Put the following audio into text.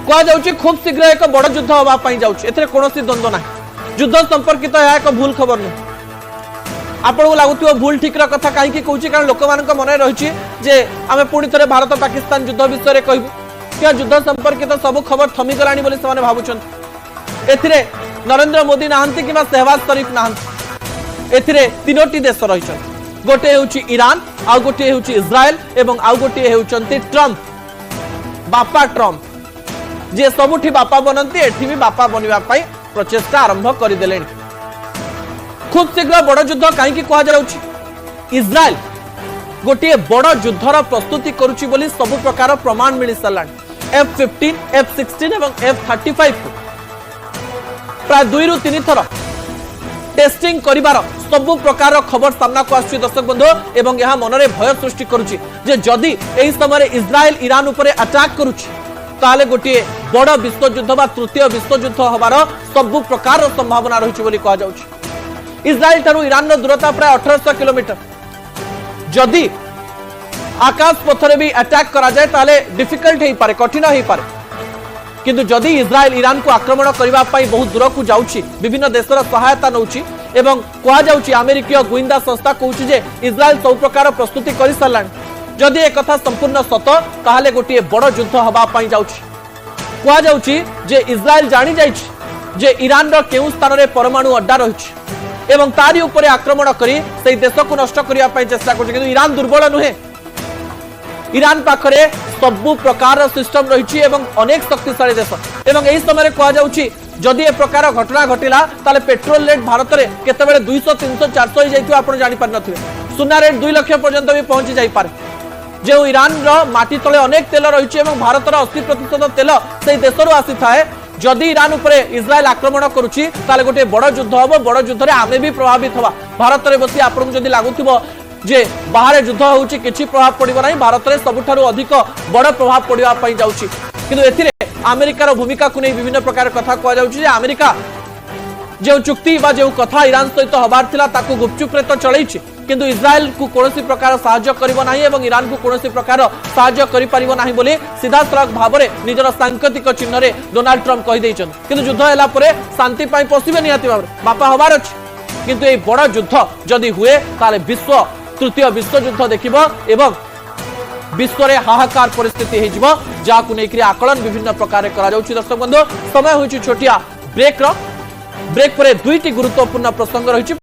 कहुच्छी खूब शीघ्र एक बड़ युद्ध हाँपाई जाऊँगी कौन द्वंद्व ना युद्ध संपर्कित यह एक भूल खबर नुह आपको लगुव भूल ठीक कथा कहीं कौन कारण लोक मन रही आम पुणी थे भारत पाकिस्तान युद्ध विषय में कहूँ क्या युद्ध संपर्कित सब खबर थमीगला से भावुं ए नरेंद्र मोदी नहांती कि शहबाज शरीफ नहांती ए तीनोटी देश रही गोटे हूँ ईरान आउ गोटे हूँ इज्राएल एवं आउ गोटे होती ट्रम्प बापा ट्रम्प जी सबुठी बापा बनती एठी भी बापा बनवाई प्रचेष्टा आरंभ करदे खूब शीघ्र बड़ युद्ध कहीं कहुच्छी इज्राएल गोटे बड़ युद्धर प्रस्तुति करुच्ची बोली सबु प्रकार प्रमाण मिल सारा F-15, F-16 एवं F-35 प्राय 2 ରୁ 3 थर टेस्टिंग करिवार सबु प्रकार खबर सामना को आसुची दर्शक बंधु एवं यह मनरे भय सृष्टि करुची जे जदि एही समय इज्राएल ईरान उपरे अटैक करुची ताले गोटे बड़ विश्वयुद्ध बा तृतीय विश्वयुद्ध हबार सबु प्रकार संभावना रही बोली कहा जाउची। इज्राएल ठारू ईरान दूरता प्राय 1800 किलोमीटर जदि आकाश पथरे भी अटैक करा जाए ताले डिफिकल्ट हो पारे कठिन हो पारे किंतु जदि इज्राएल ईरान को आक्रमण करबा पई बहुत दूर को जाउची विभिन्न देशर सहायता नउची एवं कहा जाउची अमेरिकीय गोइंदा संस्था कहूची जे इज्राएल सब प्रकार प्रस्तुति करि सारलानी जदि एक कथा संपूर्ण सत ताहाले गोटे बड़ युद्ध हबा पई जाउची कहा जाउची जे इज्राएल जानि जाइछि जे ईरान रो केउ स्थान रे परमाणु अड्डा रहिछि एवं तारी उपरे आक्रमण करी सेही देश को नष्ट करिया पई चेष्टा करछि किंतु ईरान दुर्बल नुहे ईरान पाखरे सबु प्रकार सिस्टम रही अनेक शक्तिशाली देश एवं यही समय कहा जाउची जदि ए प्रकार घटना घटिला ताले पेट्रोल रेट भारत में केतेबेले 200 300 400 हो जाइथिबा आपण जानि पार नथिबे सुना रेट 2 लाख पर्यंत भी पहुंची जाई पारे जे ईरान रो माटी तले अनेक तेल रही भारत 80% तेल से देशरू आसी थाए जदि ईरान उपरे इज्राएल आक्रमण करुची ताले गोटे बड़ युद्ध हबो बड़ युद्ध रे आमे भी प्रभावित हवा भारत रे बसी आपण जदि लागुथिबो जे बाहर युद्ध होउची किछि प्रभाव पड़िबो नाही भारत रे सबुठारु अधिक बड़ प्रभाव पड़िबा पई जाउची किंतु एथिरे अमेरिकार भूमिका को नहीं विभिन्न प्रकार कथा कह जाउची जे अमेरिका जो चुक्ति बा जो कथा ईरान सहित हबार थिला ताकू गुपचुप रे तो चलैछि किंतु इज्राएल को कोनोसी प्रकार सहायता करिवो नाही एवं ईरान को कोनोसी प्रकार सहायता करि परिवो नाही बोली सीधा सड़क भाबरे निजर सांकेतिक चिन्ह रे डोनाल्ड ट्रम्प कहि दैछन किंतु युद्ध हैला परे शांति पई पसिबे निहाती भाबरे बापा हबार अछि किंतु ए बड़ युद्ध जदि हुए ताले विश्व तृतीय विश्वयुद्ध देखिबो एवं विश्व रे हाहाकार परिस्थिति हेजिबो जाकु नेकरी आकलन विभिन्न प्रकार करा जाउछि। दर्शक बंधु समय होइछि छोटिया ब्रेक पर दुईटी गुरुत्वपूर्ण प्रसंग रहिछि।